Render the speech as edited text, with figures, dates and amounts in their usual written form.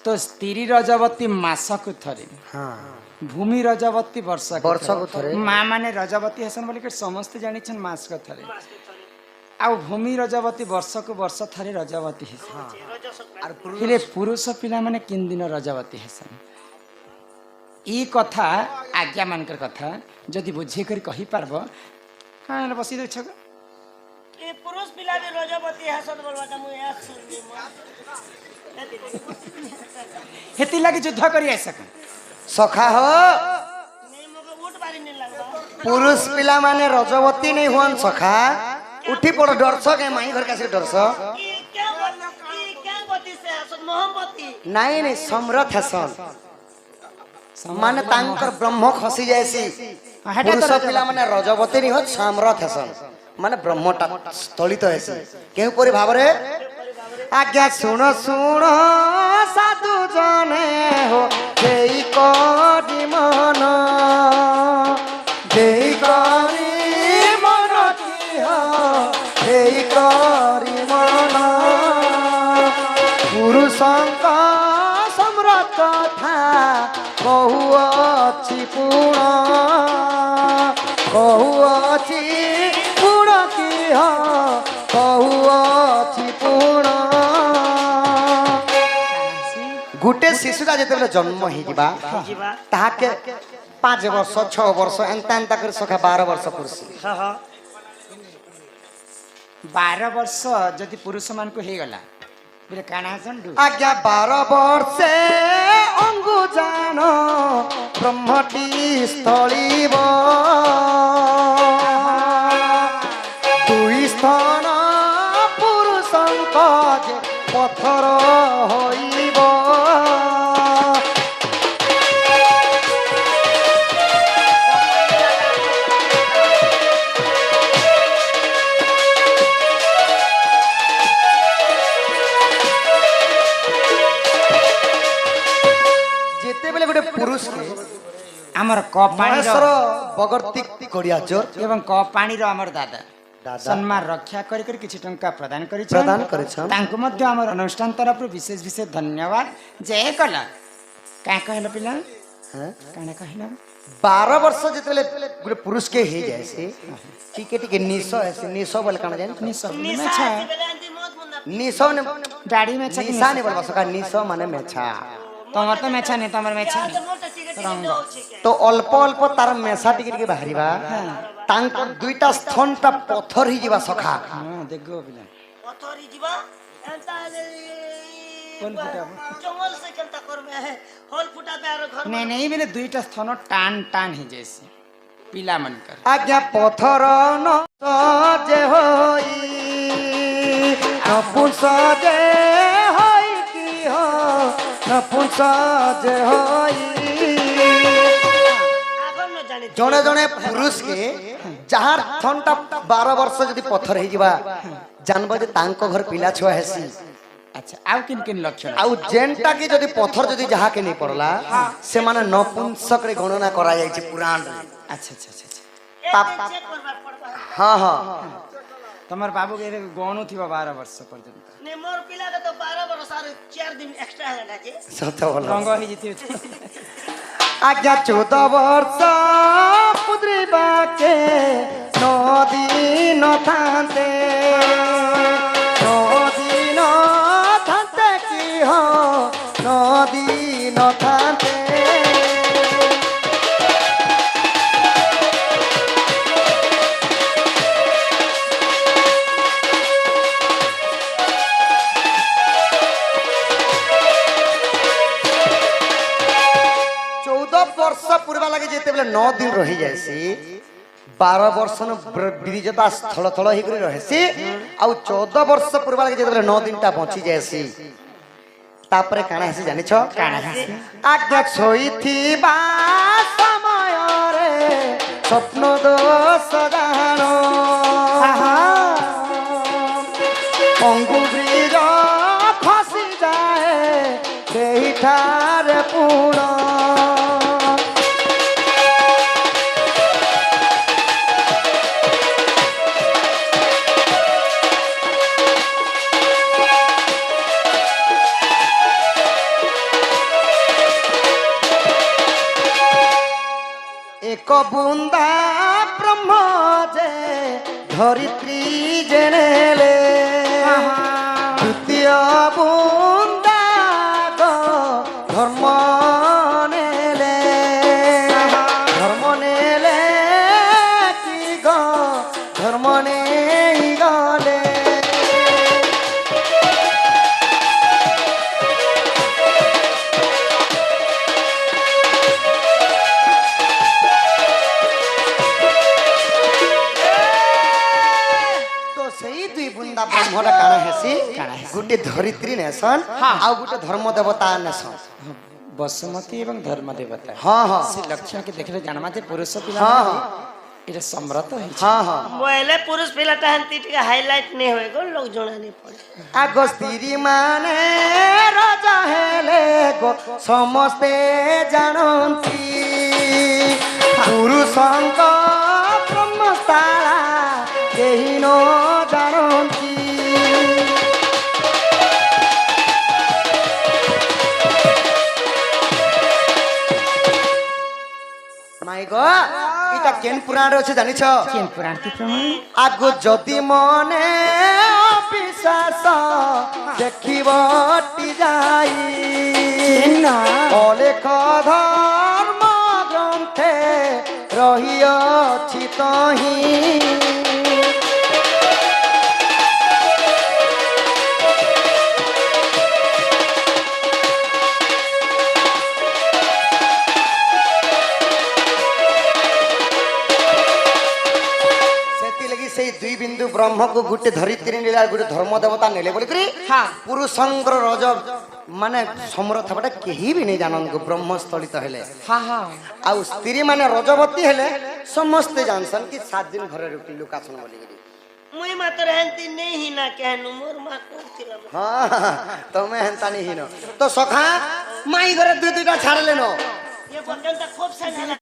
तो स्त्री रजवती मासक थरे भूमि रजवती वर्षक थरे माँ माने रजवती हसन बोली के समस्त जानी छन मासक थरे आ भूमि रजवती वर्षक वर्ष थरे रजवती हसन हेले पुरुष पिला माने किन दिन रजवती हसन ई कथा आज्ञा मानकर कथा जदि बुझे कर कहि पारबो कान बसी दे छग ए पुरुष पिला भी रजवती हसन बोलवाटा मु या सुननी म हेती लागि युद्ध करी आसक सखा हो नहीं मको वोट बारी नहीं लगवा पुरुष पिला माने रजवती नहीं हुन सखा उठी पड़ डरस के माई घर कासे डरस ई क्या गति से हसन मोहब्बती नहीं समरथ हसन माने तांकर ब्रह्म खसी जैसी पुरुष पिला माने रजवती नहीं हो समरथ हसन माने ब्रह्मटा स्थलित हैसी केउ परि भाबरे आज्ञा सुन सुन साधु जने हो देई करी मन देई करी मन की हो देई करी मन पुरुषंक सम्राट कथा कहुअछि पुण कहुअछि पुण की हो कहुअछि पुण गुटे शिशुरा जेतेबेले जन्म ही जिबा ताके 5 वर्ष 6 वर्ष एंता एंता कर सखा 12 वर्ष पुरुष 12 वर्ष जदि पुरुष मान को हे गला बिले काना संडू आज्ञा 12 वर्षे अंगु जानो ब्रह्मटी स्थलीब दुई स्थान पुरुषंक जे पथर होइब जेतेबेले गोटे पुरुष के हमर कपाणी महेश्वर बगर्ती करिया जोर एवं कपाणी रो हमर दादा दादा सम्मान रक्षा करी करी किछि टंका प्रदान करी प्रदान करिछन तांको मध्य हमर अनुष्ठान तरफ विशेष विशेष धन्यवाद जय कला का कहला पिला हैं काना कहला 12 वर्ष जेतेबेले गोटे पुरुष के हे जाय से टिके टिके निसो है निसो बोल काना जान नि सब में निशा छा बेलांती मत मुन्ना निसो ने दाढ़ी में छा निशा ने बोल सका निसो माने मेछा तमर तो में छा नहीं तमर में छा तो मोटा टिकट रंग। दो छिके तो अल्प अल्प तार मेछा टिके टिके बाहरिबा तांकर दुईटा स्तनटा पत्थर ही जिबा सखा हां देखो पिला पथरी जीवा एंता कोन फुटा जंगल से केलता करबे है होल फुटा तार घर नहीं नहीं बिले दुईटा स्थान टान टान ही जैसे पिला मन कर आज्ञा पत्थर न सजे होई नपुंस जे होई की हो नपुंस जे होई आगम न जाने जने जने पुरुष के जहार थनटा 12 वर्ष जदि पत्थर हे जिबा जानबो जे तांको घर पिला छुआ हेसी अच्छा आउ किन किन लक्षण आउ जेंटा की जदि पत्थर जदि जहा के नहीं पड़ला से माने नपुंसक रे गणना करा जाय छै पुराण रे अच्छा अच्छा अच्छा चेक करबार पड़बा हां हां तमर बाबू के गौनु थिबा 12 वर्ष पर्यंत ने मोर पिला के तो 12 वर्ष और 4 दिन एक्स्ट्रा है ना जी सत बोल रंग ही जिति आज्ञा 14 वर्ष पुत्री बाके नदी न थांते की हो नदी न थांते पूर्वा लगे जेते बेले 9 दिन रही जायसी 12 वर्ष न ब्रिजता स्थल थल ही करी रहसी आ 14 वर्ष पूर्वा लगे जेते बेले 9 दिन ता बची जायसी तापरे काना हेसी जानि छ काना हेसी आज्ञा छोई थी बा समय रे स्वप्न दोष जानो अंगु ब्रिज खसी जाए देही ठार पूर्ण ଏକ ବୁନ୍ଦା ବ୍ରହ୍ମ ଯେ ଧରିତ୍ରୀ ଜେନେଲେ ଦ୍ୱିତୀୟ ବୁନ୍ଦା ଗ ଧର୍ମ ନେଲେ କି ଗ ଧର୍ମ ନେଇ ଗଲେ। ब्रह्मटा काना हेसी गुटे धरित्री नेसन आ गुटे धर्म देवता नेसन बसुमती एवं धर्म देवता। हां हां से लक्षण के देखले जानमा जे पुरुष पिला हां हां एटा समृत होई छै। हां हां बोले पुरुष पिलाटा हंती टिके हाईलाइट नहीं होए गो लोग जणा नहीं पड़े। आगो स्त्री माने राजा हेले गो समस्ते जानंती पुरुषंक ब्रह्मस्थाला केहि न जानंती। माय गॉड इटा केन पुराण अछि जानि छ केन पुराण के प्रमाण आगो जदि मने अविश्वास देखिबटी जाई ना अलेख धर्म ग्रंथे रहिअछि तहि दुई बिंदु ब्रह्म को गुटे धरित्री नेला गुटे धर्म देवता नेले बोली करी हां पुरुषंकर रज माने समर्थ बटा केही भी नहीं जानन को ब्रह्म स्थलित हेले हां हां आ स्त्री माने रजवती हेले समस्त जानसन कि 7 दिन घरे रुटी लुकासन बोली करी मुई मात्र हंती नहीं ही ना कहनु मोर मा कोथिला। हां तमे हंता नहीं हिनो तो सखा माई घरे दुई दुईटा छाड़ लेनो ये बटन त खूब सजा